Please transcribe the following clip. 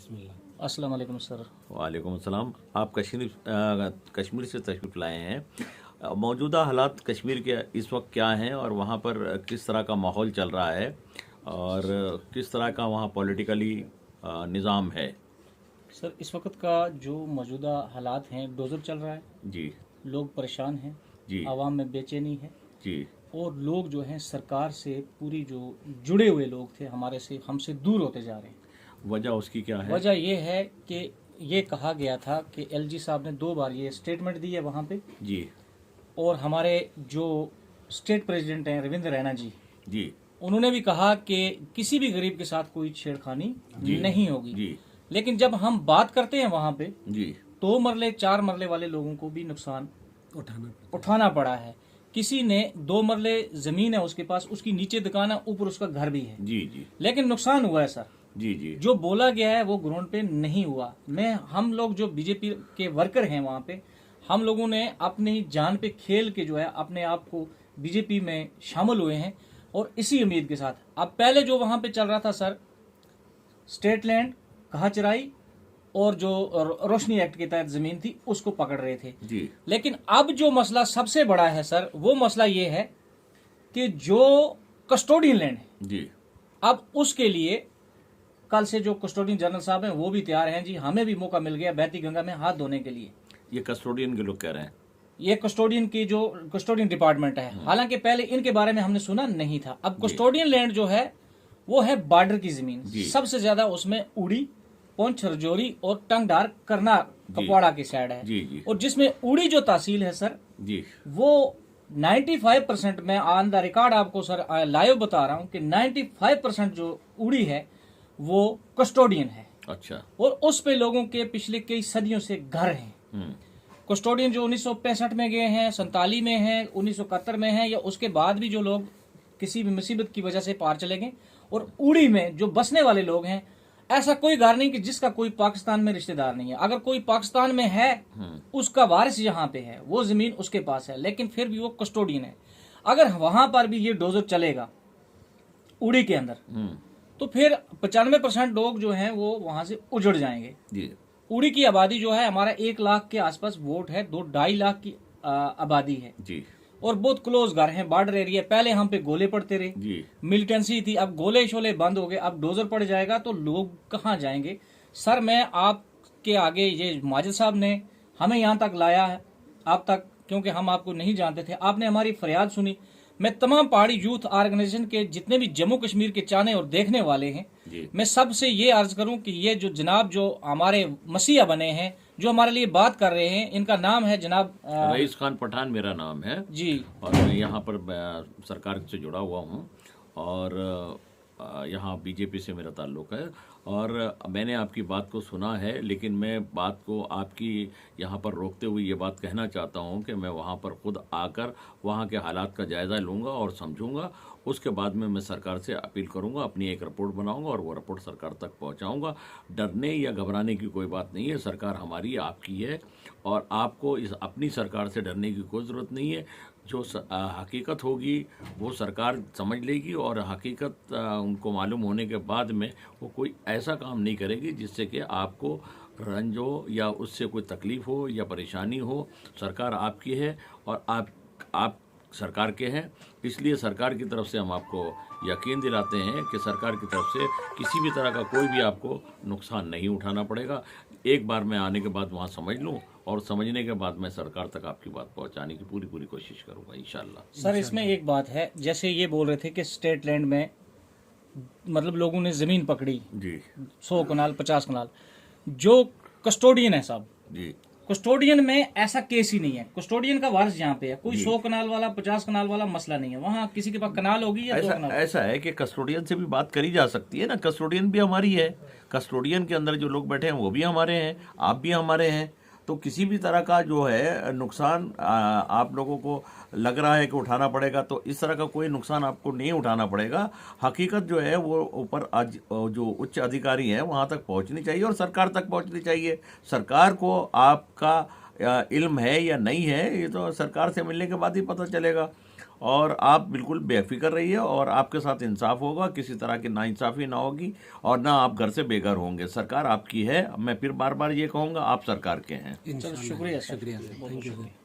अस्सलाम वालेकुम सर। वालेकुम अस्सलाम। आप कश्मीर से तशरीफ़ लाए हैं। मौजूदा हालात कश्मीर के इस वक्त क्या हैं और वहाँ पर किस तरह का माहौल चल रहा है और किस तरह का वहाँ पॉलिटिकली निज़ाम है? सर इस वक्त का जो मौजूदा हालात हैं, डोज़र चल रहा है, जी लोग परेशान हैं, जी आवाम में बेचैनी है जी और लोग जो हैं सरकार से पूरी जो जुड़े हुए लोग थे हमारे से हमसे दूर होते जा रहे हैं। वजह उसकी क्या है? वजह ये है कि ये कहा गया था कि एलजी साहब ने 2 बार ये स्टेटमेंट दी है वहाँ पे, जी और हमारे जो स्टेट प्रेसिडेंट हैं रविंद्र रैना जी, जी उन्होंने भी कहा कि किसी भी गरीब के साथ कोई छेड़खानी जी नहीं होगी। जी लेकिन जब हम बात करते हैं वहाँ पे, जी 2 मरले 4 मरले वाले लोगों को भी नुकसान उठाना पड़ा है। किसी ने 2 मरले जमीन है उसके पास, उसकी नीचे दुकान है, ऊपर उसका घर भी है, जी जी लेकिन नुकसान हुआ है सर। जी जी जो बोला गया है वो ग्राउंड पे नहीं हुआ। हम लोग जो बीजेपी के वर्कर हैं वहाँ पे, हम लोगों ने अपनी जान पे खेल के जो है अपने आप को बीजेपी में शामिल हुए हैं, और इसी उम्मीद के साथ। अब पहले जो वहाँ पे चल रहा था सर, स्टेट लैंड, कहा चराई और जो रोशनी एक्ट के तहत जमीन थी उसको पकड़ रहे थे। जी लेकिन अब जो मसला सबसे बड़ा है सर, वो मसला ये है कि जो कस्टोडियन लैंड है, जी अब उसके लिए कल से जो कस्टोडियन जनरल साहब हैं वो भी तैयार हैं जी, हमें भी मौका मिल गया बहती गंगा में हाथ धोने के लिए। ये कस्टोडियन के लोग कह रहे हैं। ये कस्टोडियन की जो कस्टोडियन डिपार्टमेंट है, हालांकि पहले इनके बारे में हमने सुना नहीं था। अब कस्टोडियन लैंड जो है वो है बॉर्डर की जमीन, सबसे ज्यादा उसमें उड़ी, पुंछ, रजौरी और टंगडार, करना, कपवाड़ा की साइड है। जी जी और जिसमें उड़ी जो तहसील है सर, जी वो 95% में ऑन द रिकॉर्ड आपको सर लाइव बता रहा हूं कि 95% जो उड़ी है वो कस्टोडियन है। अच्छा। और उस पे लोगों के पिछले कई सदियों से घर हैं। कस्टोडियन जो 1965 में गए हैं, 47 में हैं, 1971 में हैं, या उसके बाद भी जो लोग किसी भी मुसीबत की वजह से पार चले गए। और उड़ी में जो बसने वाले लोग हैं, ऐसा कोई घर नहीं कि जिसका कोई पाकिस्तान में रिश्तेदार नहीं है। अगर कोई पाकिस्तान में है, उसका वारिस यहाँ पे है, वो जमीन उसके पास है, लेकिन फिर भी वो कस्टोडियन है। अगर वहां पर भी ये डोजर चलेगा उड़ी के अंदर, तो फिर 95% लोग जो हैं वो वहां से उजड़ जाएंगे। जी उड़ी की आबादी जो है, हमारा 1 लाख के आसपास वोट है, 2-2.5 लाख की आबादी है, जी और बहुत क्लोज घर हैं, बॉर्डर एरिया। पहले हम पे गोले पड़ते रहे, जी मिलिटेंसी थी, अब गोले शोले बंद हो गए, अब डोजर पड़ जाएगा तो लोग कहाँ जाएंगे? सर मैं आपके आगे, ये माजिद साहब ने हमें यहाँ तक लाया है, आप तक, क्योंकि हम आपको नहीं जानते थे, आपने हमारी फरियाद सुनी। मैं तमाम पहाड़ी यूथ ऑर्गेनाइजेशन के जितने भी जम्मू कश्मीर के चाहने और देखने वाले हैं, मैं सबसे ये अर्ज करूं कि ये जो जनाब जो हमारे मसीहा बने हैं, जो हमारे लिए बात कर रहे हैं, इनका नाम है जनाब रईस खान पठान मेरा नाम है जी, और मैं यहाँ पर सरकार से जुड़ा हुआ हूँ और यहाँ बीजेपी से मेरा ताल्लुक़ है। और मैंने आपकी बात को सुना है, लेकिन मैं बात को आपकी यहाँ पर रोकते हुए ये बात कहना चाहता हूँ कि मैं वहाँ पर ख़ुद आकर वहाँ के हालात का जायज़ा लूँगा और समझूंगा। उसके बाद में मैं सरकार से अपील करूँगा, अपनी एक रिपोर्ट बनाऊँगा और वो रिपोर्ट सरकार तक पहुँचाऊँगा। डरने या घबराने की कोई बात नहीं है, सरकार हमारी आपकी है और आपको इस अपनी सरकार से डरने की कोई ज़रूरत नहीं है। जो हकीकत होगी वो सरकार समझ लेगी और हकीकत उनको मालूम होने के बाद में वो कोई ऐसा काम नहीं करेगी जिससे कि आपको रंज हो या उससे कोई तकलीफ़ हो या परेशानी हो। सरकार आपकी है और आप सरकार के हैं, इसलिए सरकार की तरफ से हम आपको यकीन दिलाते हैं कि सरकार की तरफ से किसी भी तरह का कोई भी आपको नुकसान नहीं उठाना पड़ेगा। एक बार मैं आने के बाद वहाँ समझ लूँ और समझने के बाद मैं सरकार तक आपकी बात पहुँचाने की पूरी कोशिश करूँगा इंशाल्लाह। सर इसमें एक बात है, जैसे ये बोल रहे थे कि स्टेट लैंड में मतलब लोगों ने जमीन पकड़ी जी 100 कनाल 50 कनाल, जो कस्टोडियन है साहब, जी कस्टोडियन में ऐसा केस ही नहीं है। कस्टोडियन का वारिस यहाँ पे है, कोई 100 कनाल वाला 50 कनाल वाला मसला नहीं है। वहाँ किसी के पास कनाल होगी या 2 कनाल। ऐसा है कि कस्टोडियन से भी बात करी जा सकती है ना, कस्टोडियन भी हमारी है, कस्टोडियन के अंदर जो लोग बैठे हैं वो भी हमारे हैं, आप भी हमारे हैं। तो किसी भी तरह का जो है नुकसान आप लोगों को लग रहा है कि उठाना पड़ेगा, तो इस तरह का कोई नुकसान आपको नहीं उठाना पड़ेगा। हकीकत जो है वो ऊपर आज जो उच्च अधिकारी हैं वहाँ तक पहुँचनी चाहिए और सरकार तक पहुँचनी चाहिए। सरकार को आपका इल्म है या नहीं है ये तो सरकार से मिलने के बाद ही पता चलेगा। और आप बिल्कुल बेफिक्र रहिए और आपके साथ इंसाफ होगा, किसी तरह की नाइंसाफी ना होगी और ना आप घर से बेघर होंगे। सरकार आपकी है, मैं फिर बार बार ये कहूँगा, आप सरकार के हैं। चलो शुक्रिया सर। शुक्रिया, थैंक यू।